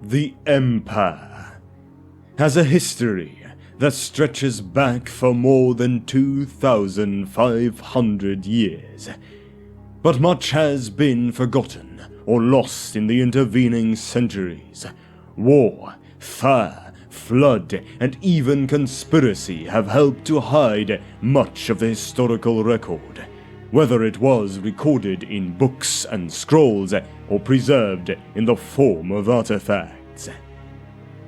The Empire has a history that stretches back for more than 2,500 years, but much has been forgotten or lost in the intervening centuries. War, fire, flood, and even conspiracy have helped to hide much of the historical record, whether it was recorded in books and scrolls or preserved in the form of artifacts.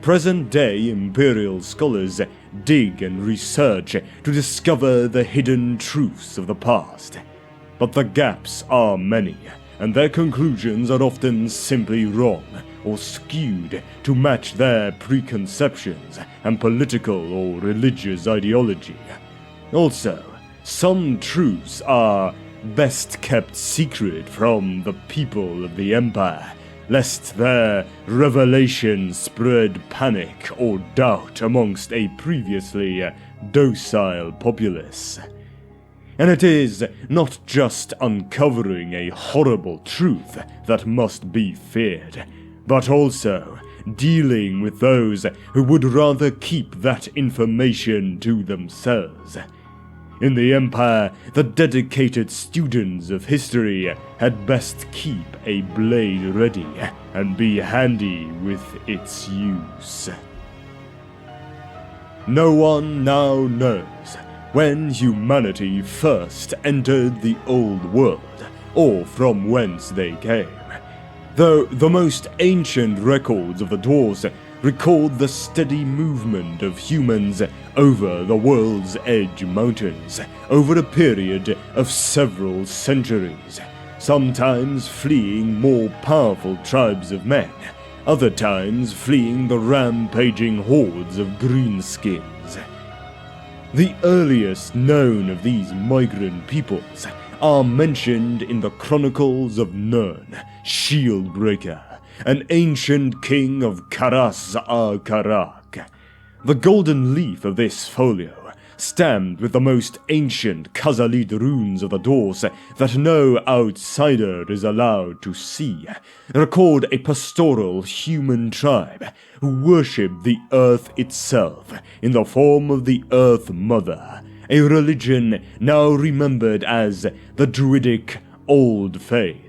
Present-day Imperial scholars dig and research to discover the hidden truths of the past, but the gaps are many, and their conclusions are often simply wrong or skewed to match their preconceptions and political or religious ideology. Also, some truths are best kept secret from the people of the Empire, lest their revelation spread panic or doubt amongst a previously docile populace. And it is not just uncovering a horrible truth that must be feared, but also dealing with those who would rather keep that information to themselves. In the Empire, the dedicated students of history had best keep a blade ready and be handy with its use. No one now knows when humanity first entered the old world, or from whence they came, though the most ancient records of the dwarves record the steady movement of humans over the World's Edge Mountains over a period of several centuries, sometimes fleeing more powerful tribes of men, other times fleeing the rampaging hordes of greenskins. The earliest known of these migrant peoples are mentioned in the Chronicles of Nirn, Shieldbreaker, an ancient king of Karas-Karak. The golden leaf of this folio, stamped with the most ancient Khazalid runes of the dwarves that no outsider is allowed to see, record a pastoral human tribe who worshipped the earth itself in the form of the Earth Mother, a religion now remembered as the Druidic Old Faith.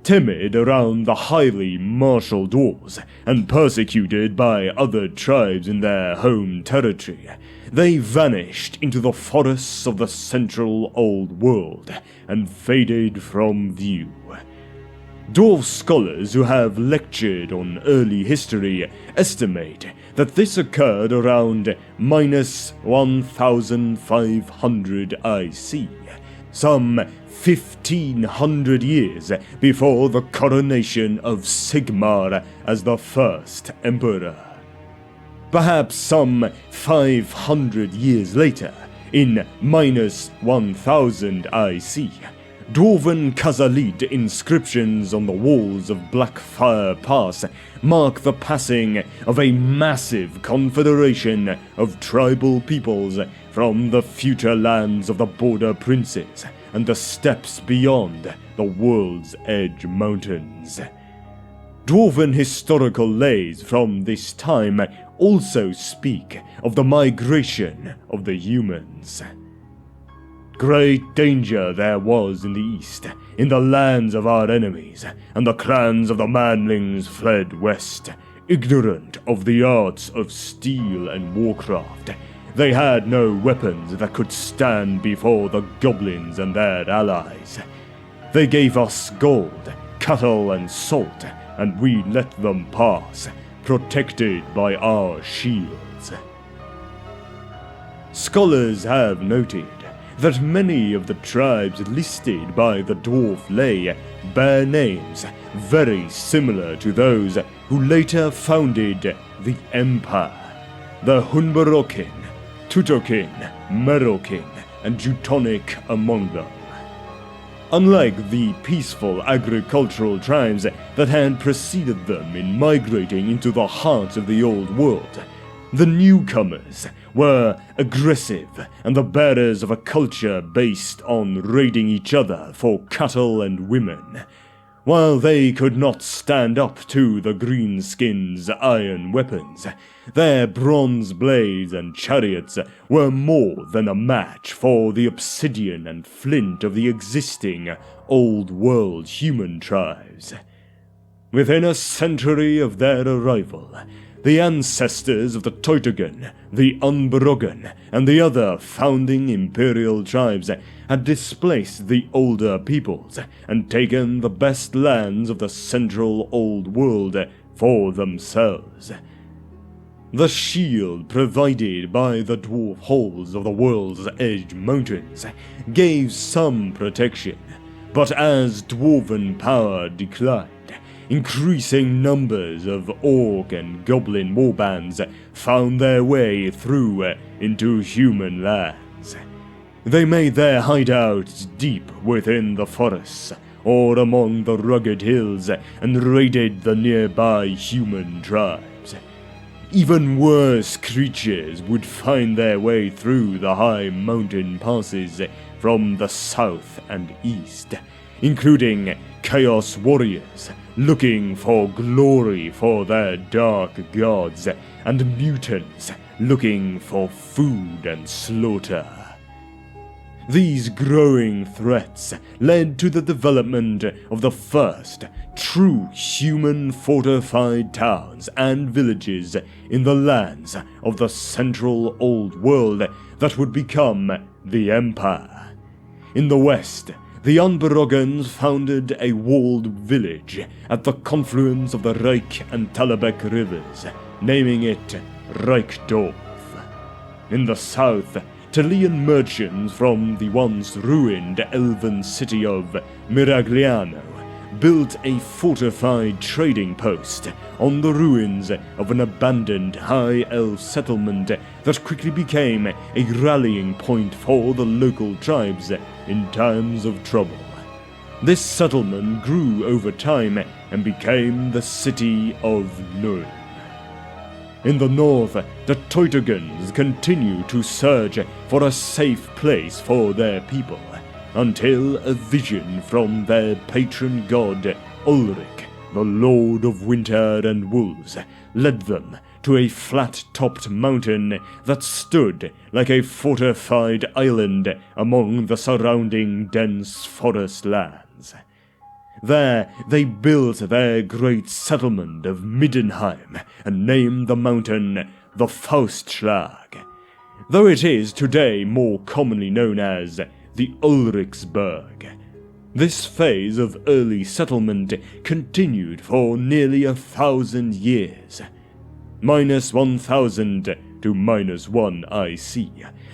Timid around the highly martial dwarves and persecuted by other tribes in their home territory, they vanished into the forests of the central old world and faded from view. Dwarf scholars who have lectured on early history estimate that this occurred around minus 1500 IC, some 1500 years before the coronation of Sigmar as the first emperor. Perhaps some 500 years later, in minus 1000 IC, Dwarven Khazalid inscriptions on the walls of Blackfire Pass mark the passing of a massive confederation of tribal peoples from the future lands of the Border Princes and the steppes beyond the World's Edge Mountains. Dwarven historical lays from this time also speak of the migration of the humans. Great danger there was in the east, in the lands of our enemies, and the clans of the manlings fled west, ignorant of the arts of steel and warcraft. They had no weapons that could stand before the goblins and their allies. They gave us gold, cattle, and salt, and we let them pass, protected by our shields. Scholars have noted that many of the tribes listed by the dwarf lay bear names very similar to those who later founded the Empire: the Unberogen, Tutokin, Merokin, and Teutonic among them. Unlike the peaceful agricultural tribes that had preceded them in migrating into the heart of the old world, the newcomers were aggressive and the bearers of a culture based on raiding each other for cattle and women. While they could not stand up to the greenskins' iron weapons, their bronze blades and chariots were more than a match for the obsidian and flint of the existing Old World human tribes. Within a century of their arrival, the ancestors of the Teutogen, the Unberogen, and the other founding imperial tribes had displaced the older peoples and taken the best lands of the central Old World for themselves. The shield provided by the dwarf halls of the World's Edge Mountains gave some protection, but as dwarven power declined, increasing numbers of orc and goblin warbands found their way through into human lands. They made their hideouts deep within the forests or among the rugged hills and raided the nearby human tribes. Even worse creatures would find their way through the high mountain passes from the south and east, including Chaos Warriors looking for glory for their dark gods, and mutants looking for food and slaughter. These growing threats led to the development of the first true human fortified towns and villages in the lands of the central Old World that would become the Empire. In the west, the Unberogens founded a walled village at the confluence of the Reich and Talabek rivers, naming it Reichdorf. In the south, Talian merchants from the once ruined elven city of Miragliano built a fortified trading post on the ruins of an abandoned high elf settlement that quickly became a rallying point for the local tribes in times of trouble. This settlement grew over time and became the city of Nuln. In the north, the Teutogens continue to search for a safe place for their people, until a vision from their patron god Ulrich, the Lord of Winter and Wolves, led them to a flat-topped mountain that stood like a fortified island among the surrounding dense forest lands. There they built their great settlement of Middenheim and named the mountain the Faustschlag, though it is today more commonly known as the Ulrichsburg. This phase of early settlement continued for nearly 1,000 years, -1000 to -1 IC,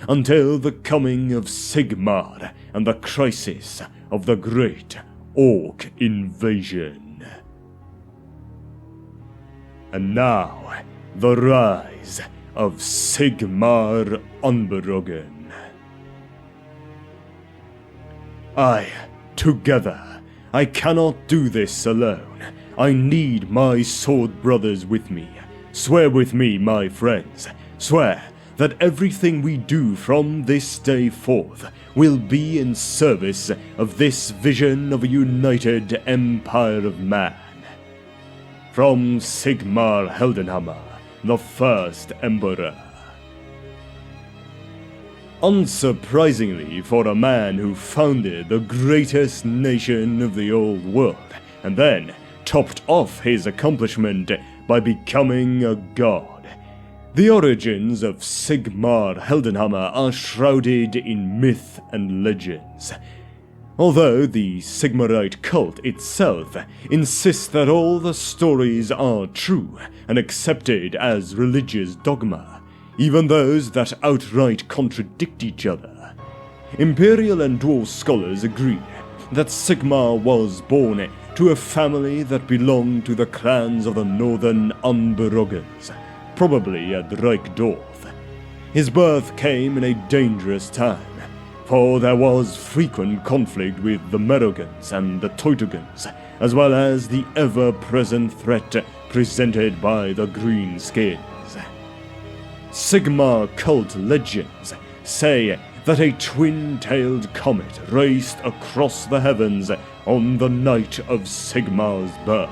until the coming of Sigmar and the crisis of the Great Orc Invasion. And now, the rise of Sigmar Unberogen. Together, I cannot do this alone. I need my sword brothers with me. Swear with me, my friends. Swear that everything we do from this day forth will be in service of this vision of a united empire of man. From Sigmar Heldenhammer, the first Emperor. Unsurprisingly for a man who founded the greatest nation of the old world, and then topped off his accomplishment by becoming a god, the origins of Sigmar Heldenhammer are shrouded in myth and legends. Although the Sigmarite cult itself insists that all the stories are true and accepted as religious dogma, even those that outright contradict each other, Imperial and Dwarf scholars agree that Sigmar was born to a family that belonged to the clans of the northern Unberogens, probably at Reichdorf. His birth came in a dangerous time, for there was frequent conflict with the Merogans and the Teutogens, as well as the ever-present threat presented by the Greenskins. Sigmar cult legends say that a twin-tailed comet raced across the heavens on the night of Sigmar's birth,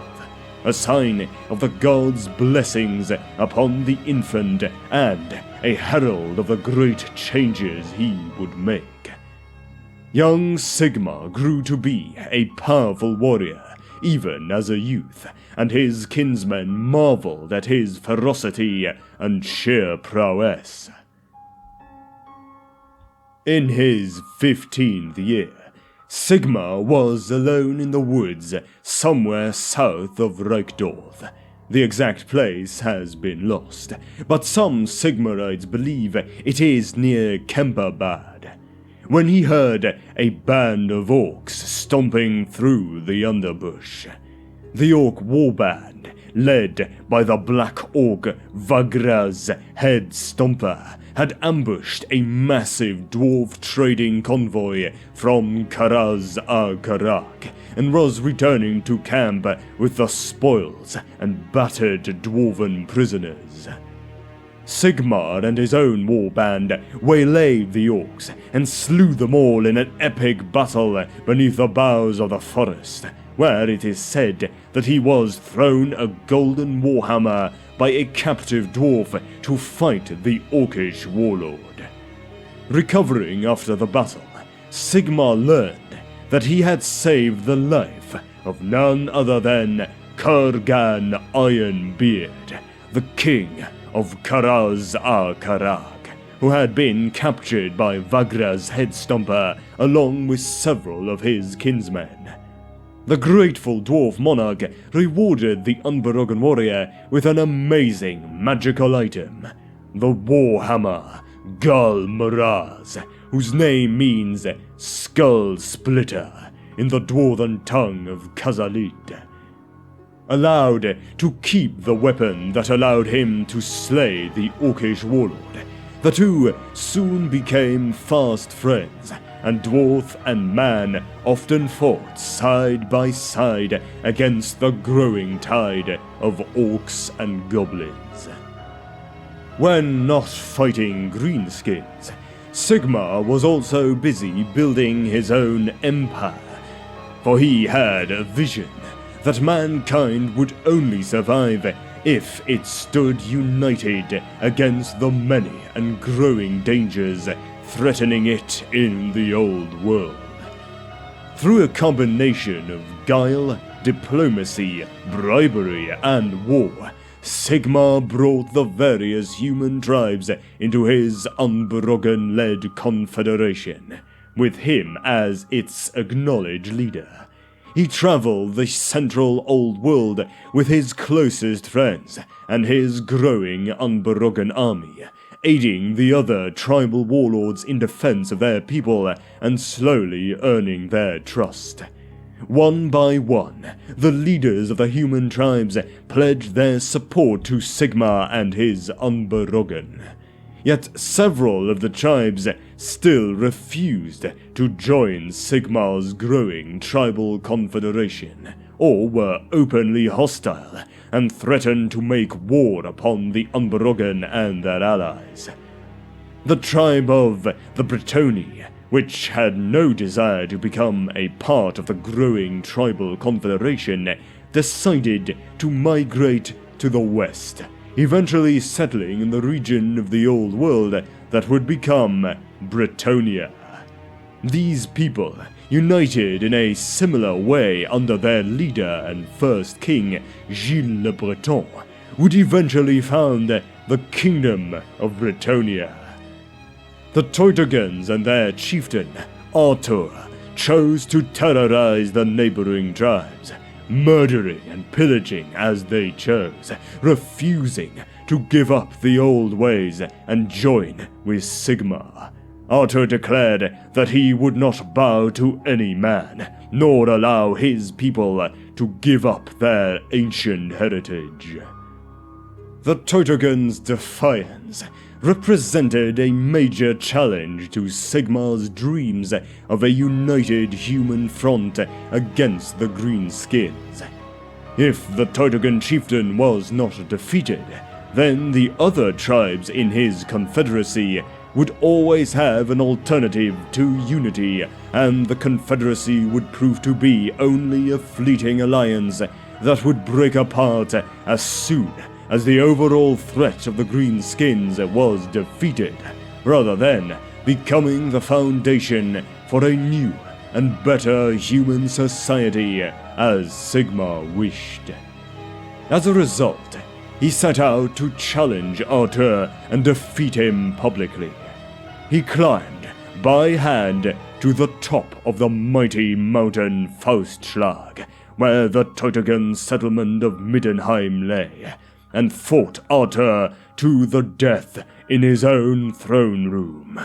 a sign of the gods' blessings upon the infant and a herald of the great changes he would make. Young Sigmar grew to be a powerful warrior, even as a youth, and his kinsmen marveled at his ferocity and sheer prowess. In his 15th year, Sigmar was alone in the woods somewhere south of Reichdorf. The exact place has been lost, but some Sigmarites believe it is near Kemperbad, when he heard a band of orcs stomping through the underbush. The orc warband, led by the black orc Vagraz Head Stomper, had ambushed a massive dwarf trading convoy from Karaz-Karak and was returning to camp with the spoils and battered dwarven prisoners. Sigmar and his own warband waylaid the orcs and slew them all in an epic battle beneath the boughs of the forest, where it is said that he was thrown a golden warhammer by a captive dwarf to fight the orcish warlord. Recovering after the battle, Sigmar learned that he had saved the life of none other than Kurgan Ironbeard, the king of Karaz-Karak, who had been captured by Vagraz Headstomper along with several of his kinsmen. The grateful dwarf monarch rewarded the Unberogen warrior with an amazing magical item, the Warhammer Gal Maraz, whose name means Skull Splitter in the dwarven tongue of Khazalid. Allowed to keep the weapon that allowed him to slay the orcish warlord, the two soon became fast friends, and dwarf and man often fought side by side against the growing tide of orcs and goblins. When not fighting greenskins, Sigmar was also busy building his own empire, for he had a vision that mankind would only survive if it stood united against the many and growing dangers threatening it in the old world. Through a combination of guile, diplomacy, bribery, and war, Sigmar brought the various human tribes into his Unberogen-led confederation, with him as its acknowledged leader. He traveled the central old world with his closest friends and his growing Unberogen army, aiding the other tribal warlords in defense of their people and slowly earning their trust. One by one, the leaders of the human tribes pledged their support to Sigmar and his Unberogen. Yet several of the tribes still refused to join Sigmar's growing tribal confederation, or were openly hostile and threatened to make war upon the Unberogen and their allies. The tribe of the Bretonii, which had no desire to become a part of the growing tribal confederation, decided to migrate to the west, eventually settling in the region of the old world that would become Bretonia. These people, united in a similar way under their leader and first king, Gilles le Breton, would eventually found the Kingdom of Bretonia. The Teutogons and their chieftain, Arthur, chose to terrorize the neighboring tribes, murdering and pillaging as they chose, refusing to give up the old ways and join with Sigmar. Arthur declared that he would not bow to any man, nor allow his people to give up their ancient heritage. The Teutogons' defiance represented a major challenge to Sigmar's dreams of a united human front against the Greenskins. If the Teutogon chieftain was not defeated, then the other tribes in his confederacy would always have an alternative to unity, and the Confederacy would prove to be only a fleeting alliance that would break apart as soon as the overall threat of the Greenskins was defeated, rather than becoming the foundation for a new and better human society as Sigmar wished. As a result, he set out to challenge Arthur and defeat him publicly. He climbed by hand to the top of the mighty mountain Faustschlag, where the Teutogan settlement of Middenheim lay, and fought Arthur to the death in his own throne room.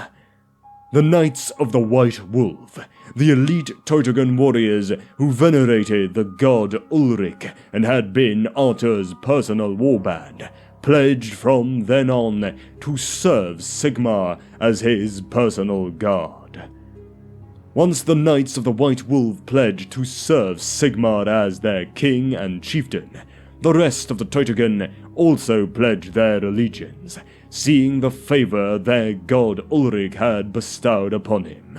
The Knights of the White Wolf, the elite Teutogan warriors who venerated the god Ulrich and had been Arthur's personal warband, pledged from then on to serve Sigmar as his personal guard. Once the Knights of the White Wolf pledged to serve Sigmar as their king and chieftain, the rest of the Teutogan also pledged their allegiance, seeing the favor their god Ulrich had bestowed upon him.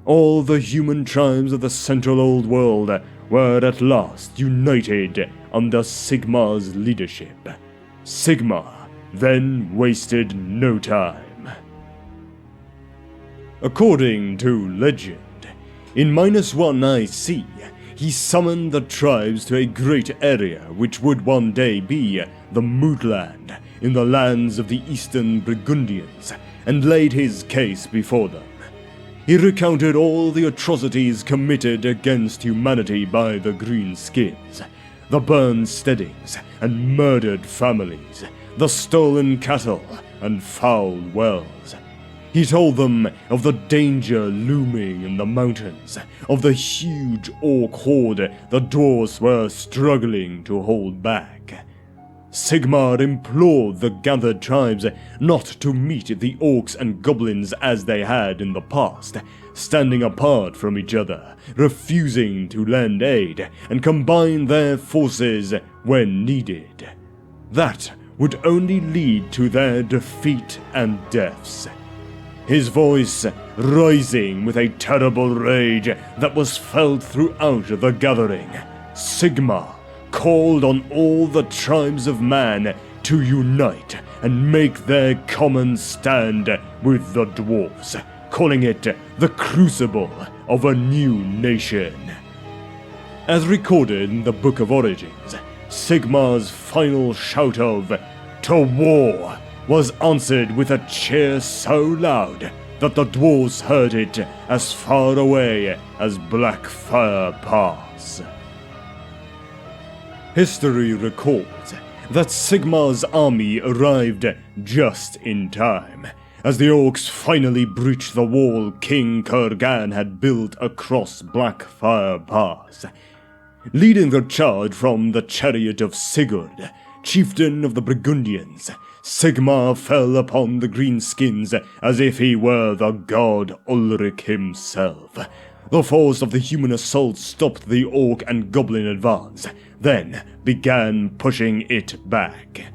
All the human tribes of the Central Old World were at last united under Sigmar's leadership. Sigmar then wasted no time. According to legend, in -1 IC, he summoned the tribes to a great area which would one day be the Mootland in the lands of the Eastern Burgundians, and laid his case before them. He recounted all the atrocities committed against humanity by the Greenskins, the burned steadings and murdered families, the stolen cattle and fouled wells. He told them of the danger looming in the mountains, of the huge orc horde the dwarves were struggling to hold back. Sigmar implored the gathered tribes not to meet the orcs and goblins as they had in the past, standing apart from each other, refusing to lend aid and combine their forces when needed. That would only lead to their defeat and deaths. His voice rising with a terrible rage that was felt throughout the gathering, Sigmar called on all the tribes of man to unite and make their common stand with the dwarves, calling it the crucible of a new nation. As recorded in the Book of Origins, Sigmar's final shout of "To war!" was answered with a cheer so loud that the dwarves heard it as far away as Blackfire Pass. History records that Sigmar's army arrived just in time, as the orcs finally breached the wall King Kurgan had built across Blackfire Pass. Leading the charge from the chariot of Sigurd, chieftain of the Burgundians, Sigmar fell upon the Greenskins as if he were the god Ulrich himself. The force of the human assault stopped the orc and goblin advance, then began pushing it back.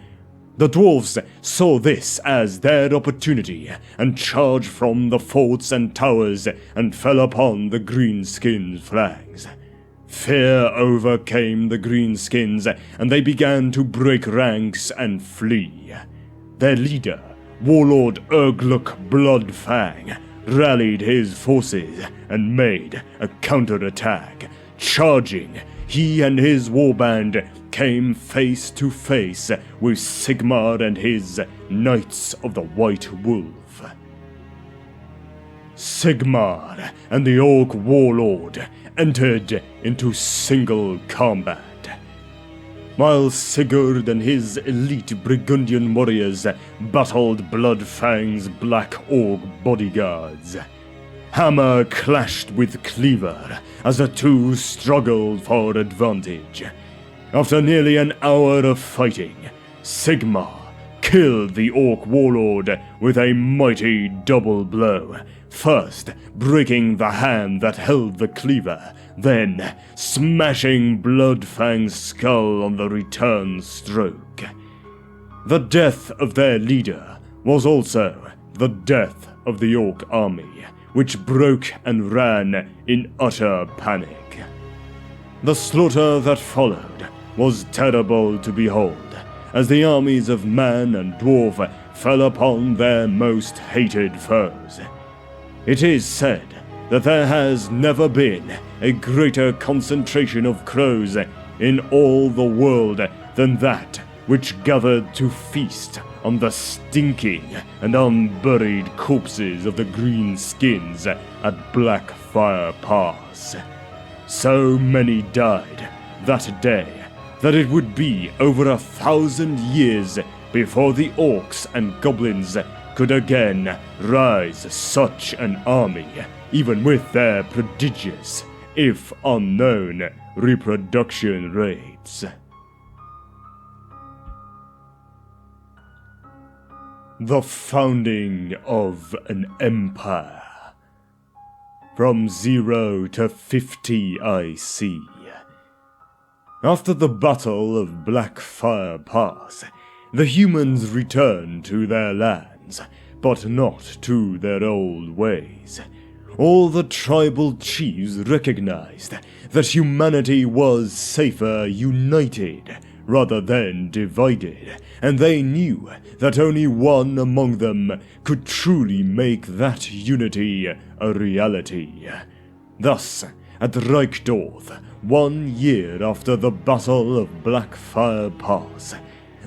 The dwarves saw this as their opportunity and charged from the forts and towers and fell upon the Greenskins' flanks. Fear overcame the Greenskins and they began to break ranks and flee. Their leader, Warlord Urgluk Bloodfang, rallied his forces and made a counterattack. Charging, he and his warband came face to face with Sigmar and his Knights of the White Wolf. Sigmar and the Orc Warlord entered into single combat, while Sigurd and his elite Burgundian warriors battled Bloodfang's Black Orc bodyguards. Hammer clashed with cleaver as the two struggled for advantage. After nearly an hour of fighting, Sigmar killed the Orc Warlord with a mighty double blow, first breaking the hand that held the cleaver, then smashing Bloodfang's skull on the return stroke. The death of their leader was also the death of the Orc army, which broke and ran in utter panic. The slaughter that followed was terrible to behold, as the armies of man and dwarf fell upon their most hated foes. It is said that there has never been a greater concentration of crows in all the world than that which gathered to feast on the stinking and unburied corpses of the greenskins at Blackfire Pass. So many died that day that it would be over 1,000 years before the orcs and goblins could again rise such an army, even with their prodigious, if unknown, reproduction rates. The founding of an empire. From 0 to 50 IC. After the Battle of Blackfire Pass, the humans returned to their lands, but not to their old ways. All the tribal chiefs recognized that humanity was safer united rather than divided, and they knew that only one among them could truly make that unity a reality. Thus, at Reichdorf, 1 year after the Battle of Blackfire Pass,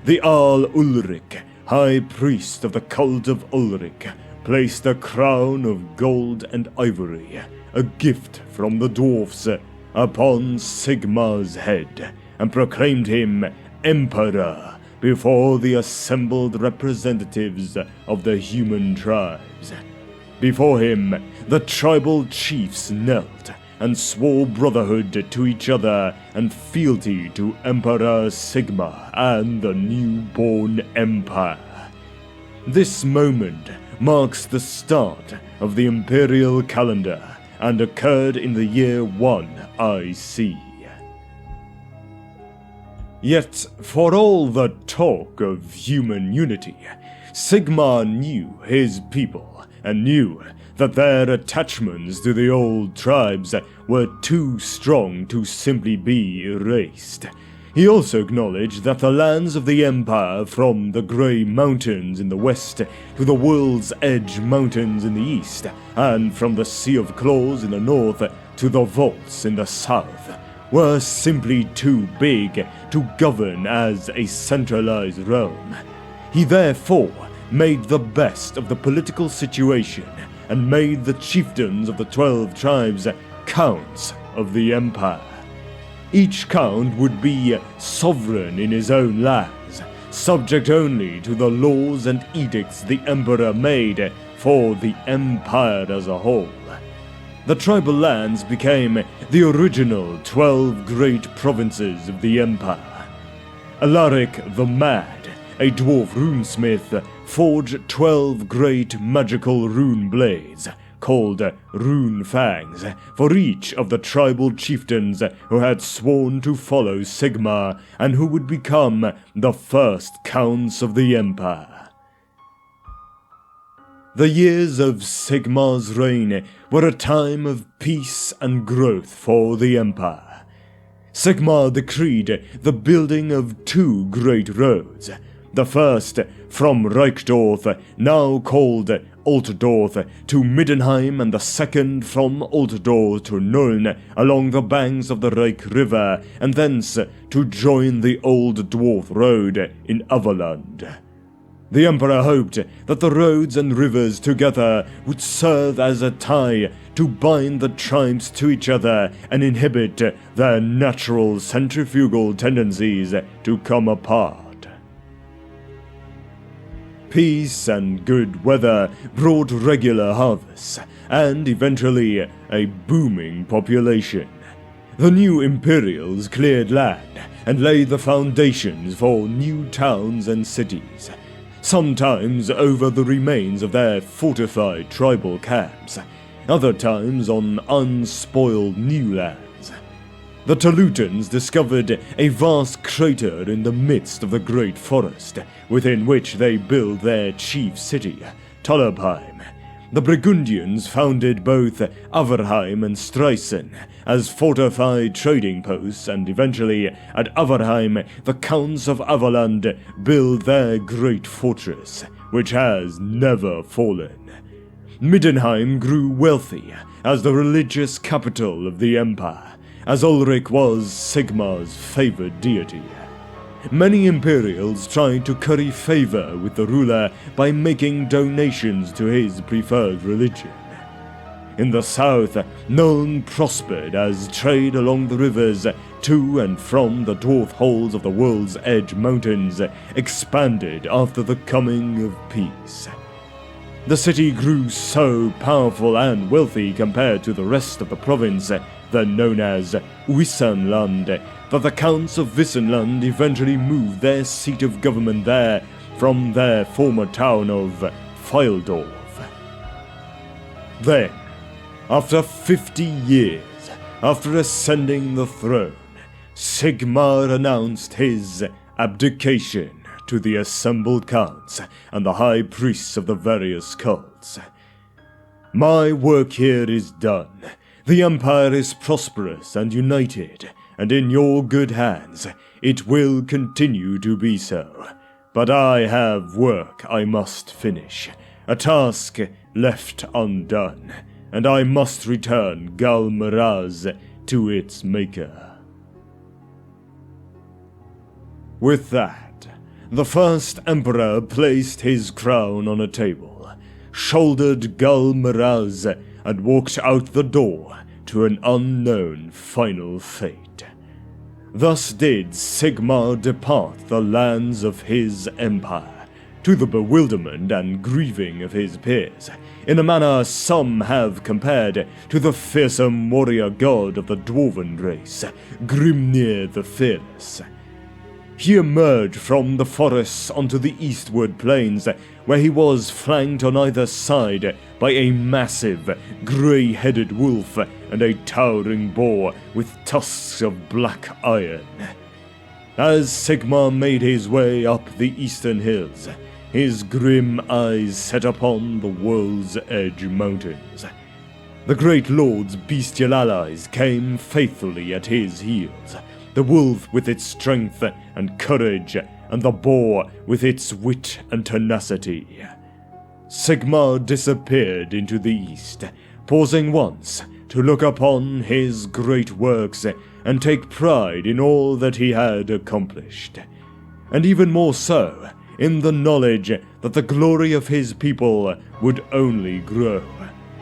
the Jarl Ulrich, High Priest of the Cult of Ulrich, placed a crown of gold and ivory, a gift from the dwarfs, upon Sigmar's head, and proclaimed him Emperor before the assembled representatives of the human tribes. Before him, the tribal chiefs knelt and swore brotherhood to each other and fealty to Emperor Sigmar and the newborn empire. This moment marks the start of the imperial calendar and occurred in the year 1 IC. Yet, for all the talk of human unity, Sigmar knew his people and knew that their attachments to the old tribes were too strong to simply be erased. He also acknowledged that the lands of the Empire, from the Grey Mountains in the west to the World's Edge Mountains in the east, and from the Sea of Claws in the north to the Vaults in the south, were simply too big to govern as a centralized realm. He therefore made the best of the political situation and made the chieftains of the 12 tribes counts of the empire. Each count would be sovereign in his own lands, subject only to the laws and edicts the emperor made for the empire as a whole. The tribal lands became the original 12 great provinces of the empire. Alaric the Mad, a dwarf runesmith, forged 12 great magical rune blades, called Rune Fangs, for each of the tribal chieftains who had sworn to follow Sigmar and who would become the first counts of the empire. The years of Sigmar's reign were a time of peace and growth for the empire. Sigmar decreed the building of 2 great roads, the first from Reichdorf, now called Altdorf, to Middenheim, and the second from Altdorf to Nuln along the banks of the Reich River, and thence to join the Old Dwarf Road in Averland. The Emperor hoped that the roads and rivers together would serve as a tie to bind the tribes to each other and inhibit their natural centrifugal tendencies to come apart. Peace and good weather brought regular harvests, and eventually a booming population. The new Imperials cleared land and laid the foundations for new towns and cities, sometimes over the remains of their fortified tribal camps, other times on unspoiled new lands. The Talutans discovered a vast crater in the midst of the great forest, within which they built their chief city, Tollerheim. The Burgundians founded both Averheim and Streysen as fortified trading posts, and eventually at Averheim the Counts of Averland built their great fortress, which has never fallen. Middenheim grew wealthy as the religious capital of the empire, as Ulrich was Sigmar's favored deity. Many Imperials tried to curry favor with the ruler by making donations to his preferred religion. In the south, Nuln prospered as trade along the rivers to and from the dwarf holes of the World's Edge Mountains expanded after the coming of peace. The city grew so powerful and wealthy compared to the rest of the province, then known as Wissenland, that the Counts of Wissenland eventually moved their seat of government there from their former town of Feildorf. Then, after 50 years after ascending the throne, Sigmar announced his abdication to the assembled counts and the high priests of the various cults. My work here is done. The Empire is prosperous and united, and in your good hands it will continue to be so. But I have work I must finish, a task left undone, and I must return Gal Miraz to its maker. With that, the first Emperor placed his crown on a table, shouldered Gal Miraz, and walked out the door to an unknown final fate. Thus did Sigmar depart the lands of his empire, to the bewilderment and grieving of his peers, in a manner some have compared to the fearsome warrior god of the dwarven race, Grimnir the Fearless. He emerged from the forests onto the eastward plains, where he was flanked on either side by a massive, grey-headed wolf and a towering boar with tusks of black iron. As Sigmar made his way up the eastern hills, his grim eyes set upon the World's Edge Mountains. The great lord's bestial allies came faithfully at his heels, the wolf with its strength and courage, and the boar with its wit and tenacity. Sigmar disappeared into the east, pausing once to look upon his great works and take pride in all that he had accomplished, and even more so in the knowledge that the glory of his people would only grow.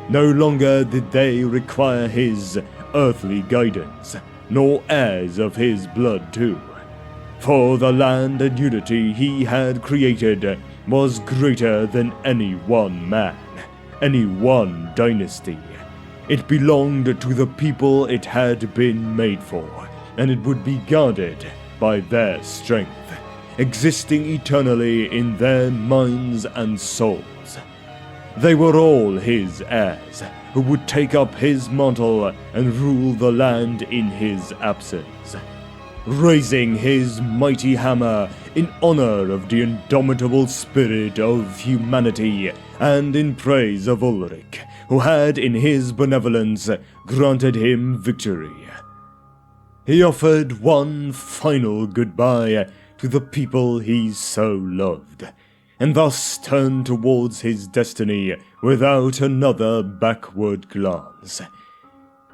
No longer did they require his earthly guidance, nor heirs of his blood too. For the land and unity he had created was greater than any one man, any one dynasty. It belonged to the people it had been made for, and it would be guarded by their strength, existing eternally in their minds and souls. They were all his heirs, who would take up his mantle and rule the land in his absence, raising his mighty hammer in honor of the indomitable spirit of humanity and in praise of Ulrich, who had in his benevolence granted him victory. He offered one final goodbye to the people he so loved, and thus turned towards his destiny without another backward glance.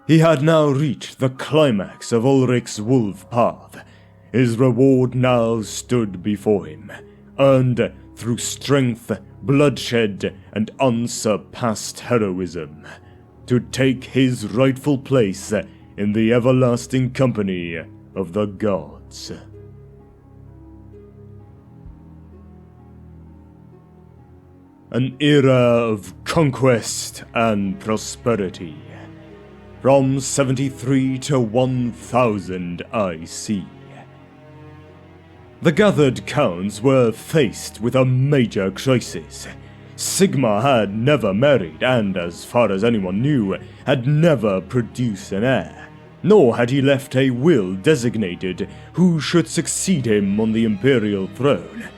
He had now reached the climax of Ulrich's wolf path. His reward now stood before him, earned through strength, bloodshed, and unsurpassed heroism, to take his rightful place in the everlasting company of the gods. An era of conquest and prosperity. From 73 to 1000 IC. The gathered counts were faced with a major crisis. Sigmar had never married and, as far as anyone knew, had never produced an heir, nor had he left a will designated who should succeed him on the imperial throne.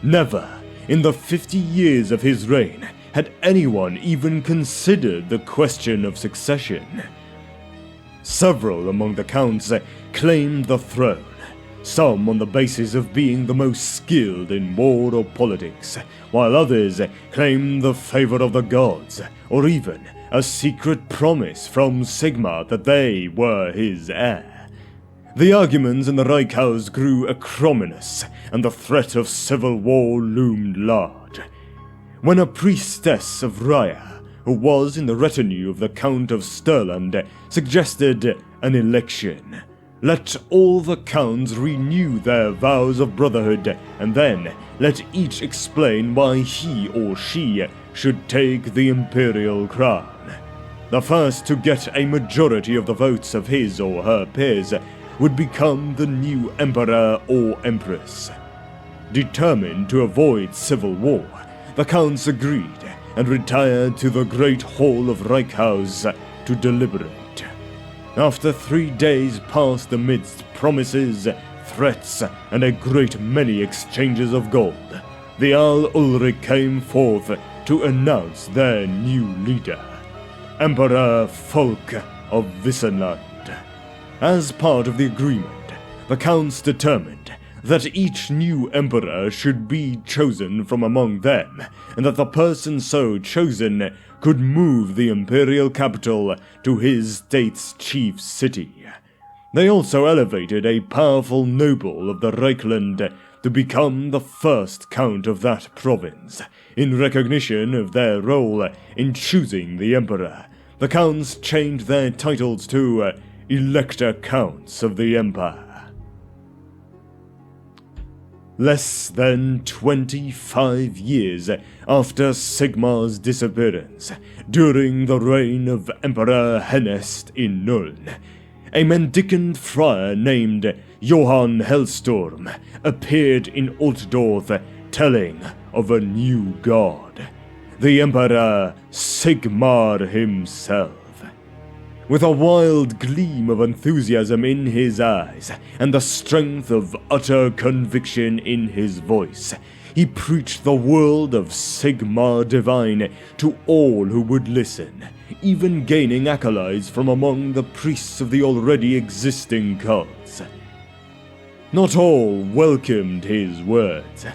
Never, in the 50 years of his reign, had anyone even considered the question of succession. Several among the counts claimed the throne, some on the basis of being the most skilled in war or politics, while others claimed the favor of the gods, or even a secret promise from Sigmar that they were his heir. The arguments in the Reichhaus grew acrimonious, and the threat of civil war loomed large. When a priestess of Raya, who was in the retinue of the Count of Stirland, suggested an election, let all the counts renew their vows of brotherhood, and then let each explain why he or she should take the imperial crown. The first to get a majority of the votes of his or her peers would become the new emperor or empress. Determined to avoid civil war, the counts agreed and retired to the great hall of Reichhaus to deliberate. After 3 days passed amidst promises, threats, and a great many exchanges of gold, the Jarl Ulrich came forth to announce their new leader, Emperor Fulk of Wissenland. As part of the agreement, the counts determined that each new emperor should be chosen from among them, and that the person so chosen could move the imperial capital to his state's chief city. They also elevated a powerful noble of the Reichland to become the first count of that province. In recognition of their role in choosing the emperor, the counts changed their titles to Elector Counts of the Empire. Less than 25 years after Sigmar's disappearance, during the reign of Emperor Hennest in Nuln, a mendicant friar named Johann Hellstorm appeared in Altdorf telling of a new god, the Emperor Sigmar himself. With a wild gleam of enthusiasm in his eyes and the strength of utter conviction in his voice, he preached the word of Sigmar Divine to all who would listen, even gaining acolytes from among the priests of the already existing cults. Not all welcomed his words.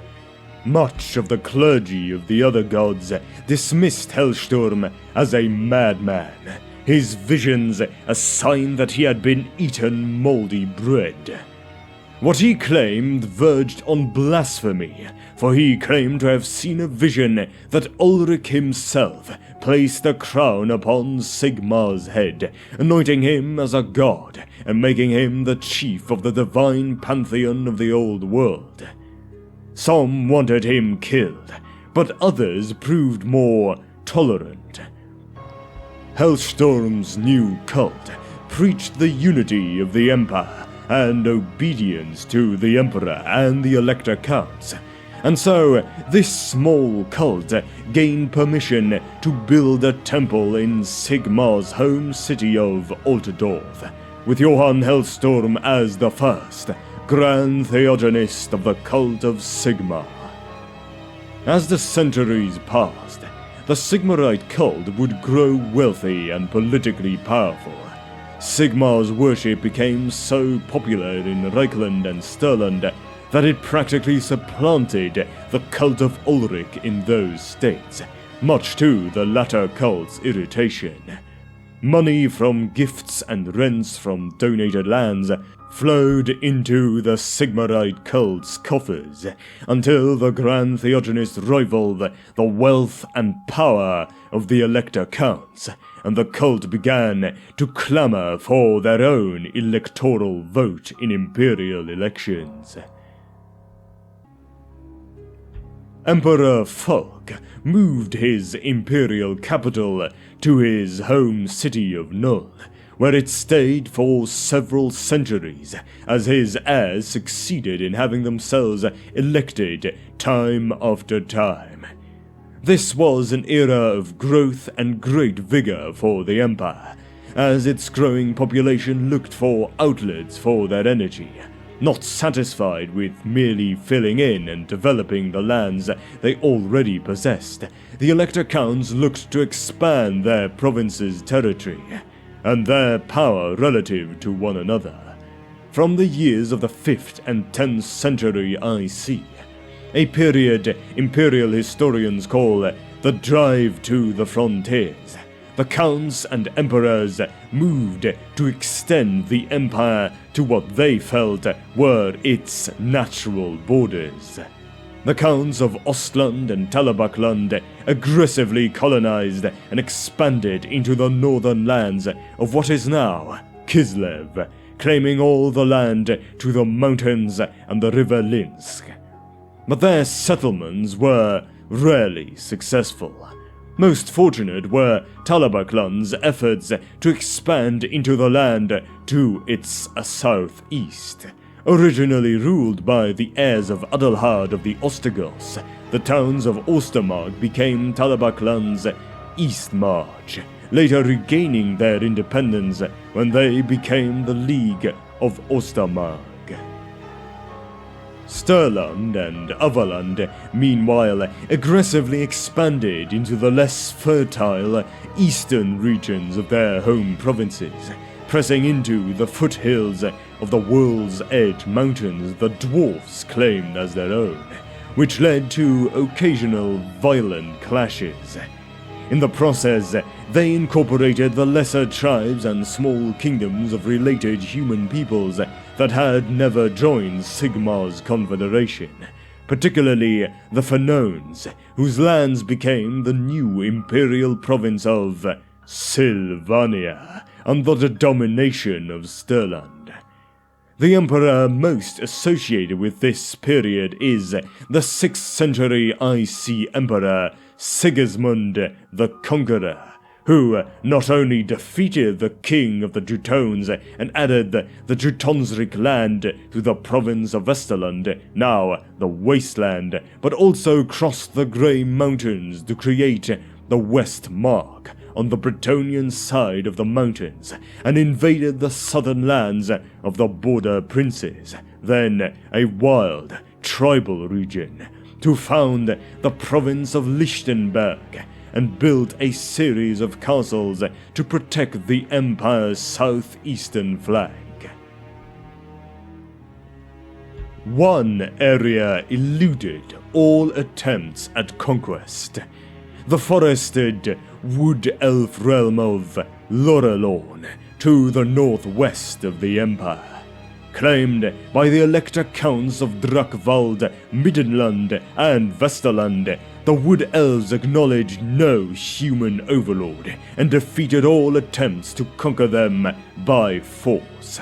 Much of the clergy of the other gods dismissed Hellstorm as a madman, his visions a sign that he had been eaten moldy bread. What he claimed verged on blasphemy, for he claimed to have seen a vision that Ulrich himself placed a crown upon Sigmar's head, anointing him as a god and making him the chief of the divine pantheon of the old world. Some wanted him killed, but others proved more tolerant. Hellstorm's new cult preached the unity of the Empire and obedience to the Emperor and the Elector Counts, and so this small cult gained permission to build a temple in Sigmar's home city of Altdorf, with Johann Hellstorm as the first Grand Theogenist of the cult of Sigmar. As the centuries passed, the Sigmarite cult would grow wealthy and politically powerful. Sigmar's worship became so popular in Reichland and Stirland that it practically supplanted the cult of Ulrich in those states, much to the latter cult's irritation. Money from gifts and rents from donated lands flowed into the Sigmarite cult's coffers, until the Grand Theogenist rivaled the wealth and power of the Elector Counts, and the cult began to clamor for their own electoral vote in imperial elections. Emperor Fulk moved his imperial capital to his home city of Null, where it stayed for several centuries, as his heirs succeeded in having themselves elected time after time. This was an era of growth and great vigor for the Empire, as its growing population looked for outlets for their energy. Not satisfied with merely filling in and developing the lands they already possessed, the Elector Counts looked to expand their province's territory and their power relative to one another. From the years of the 5th and 10th century IC, a period imperial historians call the drive to the frontiers, the counts and emperors moved to extend the empire to what they felt were its natural borders. The counts of Ostland and Talabakland aggressively colonized and expanded into the northern lands of what is now Kislev, claiming all the land to the mountains and the river Linsk. But their settlements were rarely successful. Most fortunate were Talabakland's efforts to expand into the land to its southeast. Originally ruled by the heirs of Adalhard of the Ostrogoths, the towns of Ostermark became Talabakland's east march, later regaining their independence when they became the League of Ostermark. Sturland and Avaland, meanwhile, aggressively expanded into the less fertile eastern regions of their home provinces, pressing into the foothills of the World's Edge Mountains the dwarfs claimed as their own, which led to occasional violent clashes. In the process, they incorporated the lesser tribes and small kingdoms of related human peoples that had never joined Sigmar's confederation, particularly the Fanones, whose lands became the new imperial province of Sylvania under the domination of Sturland. The emperor most associated with this period is the 6th century IC emperor Sigismund the Conqueror, who not only defeated the king of the Teutones and added the Teutonsric land to the province of Westerland, now the Wasteland, but also crossed the Grey Mountains to create the West Mark on the Bretonnian side of the mountains, and invaded the southern lands of the Border Princes, then a wild, tribal region, to found the province of Lichtenberg, and built a series of castles to protect the empire's southeastern flank. One area eluded all attempts at conquest: the forested wood elf realm of Lorelorn, to the northwest of the empire. Claimed by the Elector Counts of Drakvald, Middenland, and Vesterland, the Wood Elves acknowledged no human overlord and defeated all attempts to conquer them by force.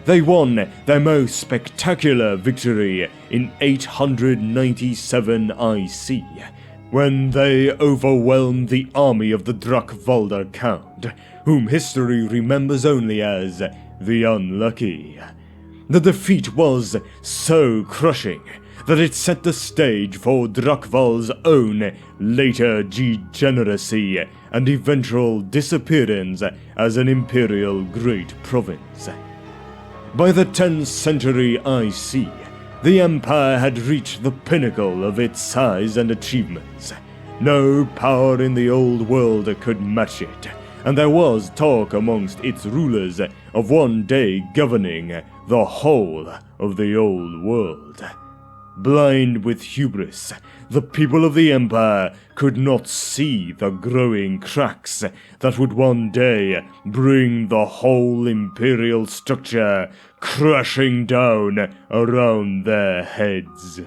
They won their most spectacular victory in 897 IC, when they overwhelmed the army of the Drakvalder Count, whom history remembers only as the Unlucky. The defeat was so crushing that it set the stage for Drakvald's own later degeneracy and eventual disappearance as an imperial great province. By the 10th century IC, the empire had reached the pinnacle of its size and achievements. No power in the old world could match it, and there was talk amongst its rulers of one day governing the whole of the old world. Blind with hubris, the people of the empire could not see the growing cracks that would one day bring the whole imperial structure crashing down around their heads.